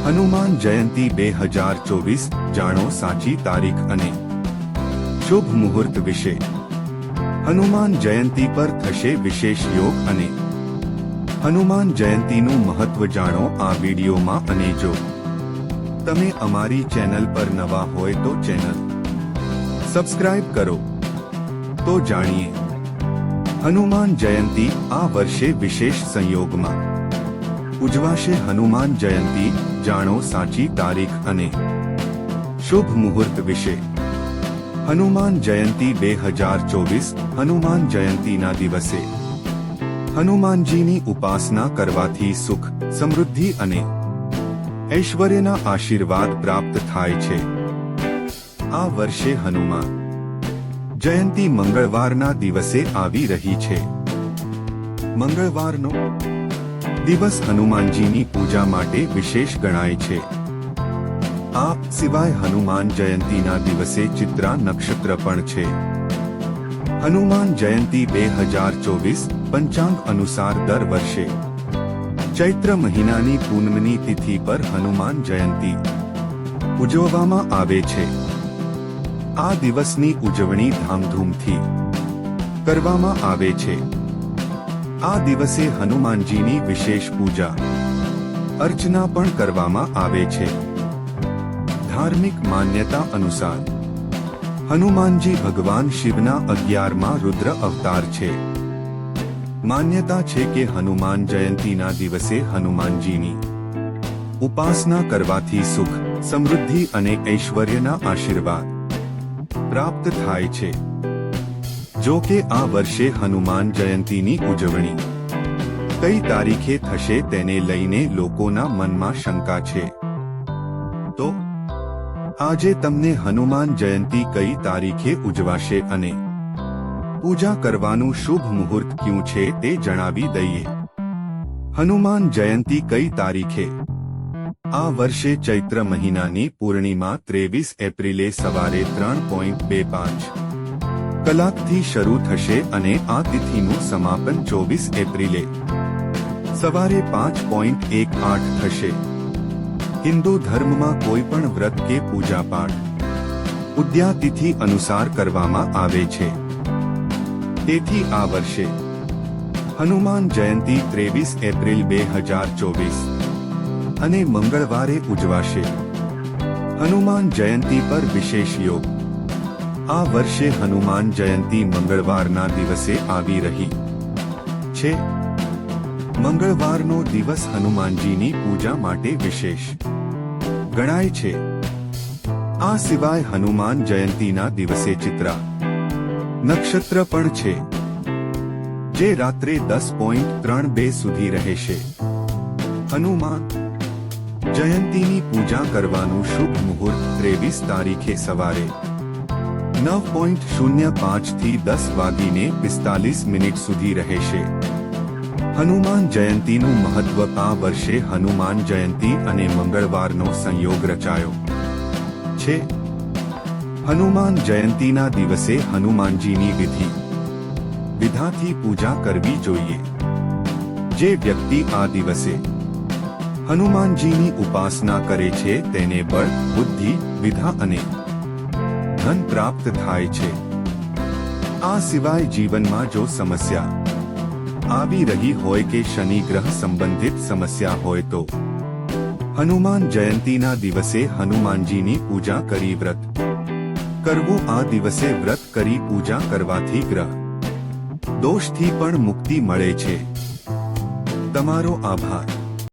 હનુમાન જયંતી 2024 જાણો સાચી તારીખ અને શુભ મુહૂર્ત વિશે। હનુમાન જયંતી પર થશે વિશેષ યોગ અને હનુમાન જયંતીનું મહત્વ જાણો આ વિડીયોમાં। અને જો તમે અમારી ચેનલ પર નવા હોય તો ચેનલ સબસ્ક્રાઇબ કરો। તો જાણીએ હનુમાન જયંતી આ વર્ષે વિશેષ સંયોગમાં ઉજવાશે। હનુમાન જયંતી જાણો સાચી તારીખ અને શુભ મુહૂર્ત વિશે। હનુમાન જયંતી 2024 હનુમાન જયંતીના દિવસે હનુમાનજીની ઉપાસના કરવાથી સુખ, સમૃદ્ધિ અને ઐશ્વર્યના આશીર્વાદ પ્રાપ્ત થાય છે। આ વર્ષે હનુમાન જયંતી મંગળવારના દિવસે આવી રહી છે। મંગળવારનો દિવસ હનુમાનજીની પૂજા માટે વિશેષ ગણાય છે। આ સિવાય હનુમાન જયંતીના દિવસે ચિત્રા નક્ષત્ર પણ છે। હનુમાન જયંતી 2024 પંચાંગ અનુસાર દર વર્ષે ચૈત્ર મહિનાની પૂનમની તિથિ પર હનુમાન જયંતી ઉજવવામાં આવે છે। આ દિવસની ઉજવણી ધામધૂમથી કરવામાં આવે છે। આ દિવસે હનુમાનજીની વિશેષ પૂજા અર્ચના પણ કરવામાં આવે છે। ધાર્મિક માન્યતા અનુસાર હનુમાનજી ભગવાન શિવના 11મા રુદ્ર અવતાર છે। માન્યતા છે કે હનુમાન જયંતીના દિવસે હનુમાનજીની ઉપાસના કરવાથી સુખ, સમૃદ્ધિ અને ઐશ્વર્યના આશીર્વાદ પ્રાપ્ત થાય છે। જો કે આ વર્ષે હનુમાન જયંતીની ઉજવણી કઈ તારીખે થશે તેને લઈને લોકોના મનમાં શંકા છે। તો આજે તમને હનુમાન જયંતી કઈ તારીખે ઉજવાશે અને પૂજા કરવાનું શુભ મુહૂર્ત ક્યું છે તે જણાવી દઈએ। હનુમાન જયંતી કઈ તારીખે? આ વર્ષે ચૈત્ર મહિનાની પૂર્ણિમા 23 એપ્રિલે સવારે 3:25 કલાકથી શરૂ થશે અને આ તિથિનું સમાપન 24 એપ્રિલે સવારે 5:18 થશે। હિન્દુ ધર્મમાં કોઈ પણ વ્રત કે પૂજા પાઠ ઉદ્યા તિથિ અનુસાર કરવામાં આવે છે। તેથી આ વર્ષે હનુમાન જયંતી 23 એપ્રિલ 2024 અને મંગળવારે ઉજવાશે। હનુમાન જયંતી પર વિશેષ યોગ। આ વર્ષે હનુમાન જયંતી મંગળવારના દિવસે આવી રહી છે। મંગળવારનો દિવસ હનુમાનજીની પૂજા માટે વિશેષ ગણાય છે। આ સિવાય હનુમાન જયંતીના દિવસે ચિત્રા નક્ષત્ર પણ છે, જે રાત્રે 10:32 સુધી રહેશે। હનુમાન જયંતીની પૂજા કરવાનું શુભ મુહૂર્ત 23 તારીખે સવારે 9:05 થી 10:45 સુધી રહેશે। હનુમાન જયંતીનું મહત્વ। આ વર્ષે હનુમાન જયંતી અને મંગળવારનો સંયોગ રચાયો છે। હનુમાન જયંતીના દિવસે હનુમાનજીની વિધિથી પૂજા કરવી જોઈએ। જે વ્યક્તિ આ દિવસે હનુમાનજીની ઉપાસના કરે છે તેને બળ, બુદ્ધિ, વિદ્યા અને ધન પ્રાપ્ત થાય છે। આ સિવાય જીવનમાં જો સમસ્યા આવી રહી હોય કે શનિ ગ્રહ સંબંધિત સમસ્યા હોય તો હનુમાન જયંતીના દિવસે હનુમાનજીની પૂજા કરી વ્રત કરવું। આ દિવસે વ્રત કરી પૂજા કરવાથી ગ્રહ દોષથી પણ મુક્તિ મળે છે। તમારો આભાર।